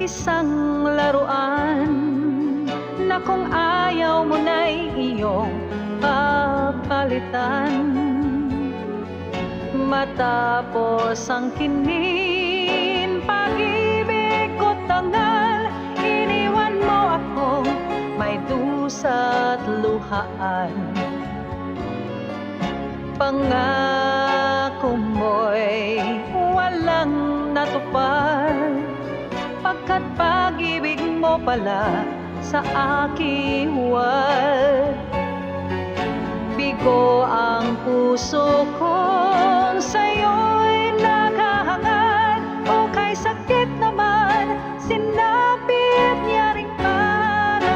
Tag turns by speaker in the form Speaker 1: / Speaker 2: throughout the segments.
Speaker 1: isang laruan na kung ayaw mo na'y iyong papalitan. Matapos ang kinin, pag-ibig ko tangal, iniwan mo ako may dusa't luhaan. Pangako mo'y walang natupad, pagkat pag-ibig mo pala sa aking huwad. Bigo ang puso kong sa'yo'y naghahangad, o kay sakit naman sinapit niya ring parang.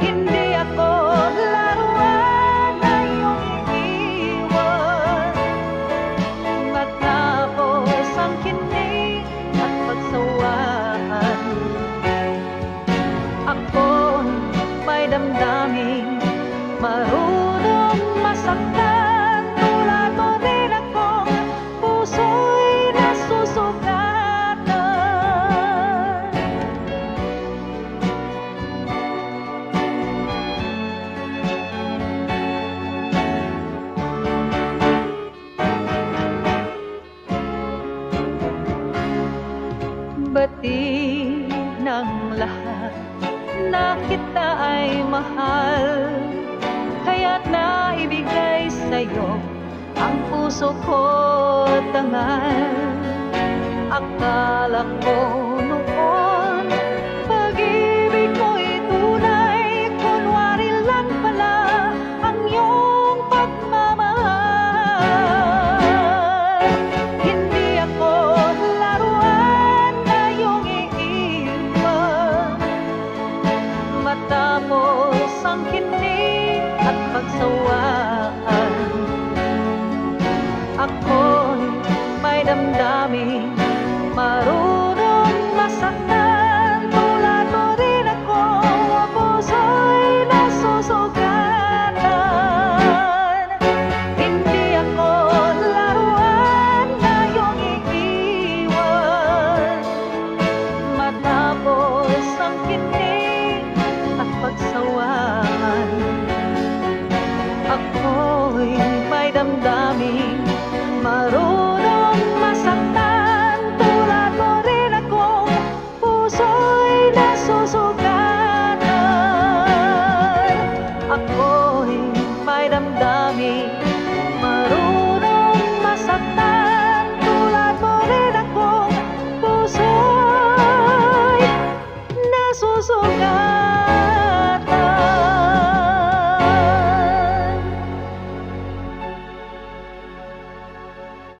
Speaker 1: Hindi ako laruan na iyong iiwan, matapos ang kinig at pagsawaan. Ako'y may damdaming marunong masaktan, tulad mo rin akong puso'y nasusugatan. Batid ng lahat na kita ay mahal, kaya't naibigay sa'yo ang puso ko tangal. Akala ko noon pag-ibig mo'y tunay, kunwari lang pala ang iyong pagmamahal. Hindi ako laruan na iyong iiwan, matapos ang kinig at pagsawaan. Ako'y may damdaming marunong masaktan, tulad mo rin ako, puso'y nasusugatan. Hindi ako laruan na iyong iiwan, matapos ang kinig at pagsawaan. Ako'y may damdaming marunong masaktan, tulad mo rin ako, puso'y nasusugatan. Ako'y may damdaming marunong masaktan, tulad mo rin ako, puso'y nasusugatan.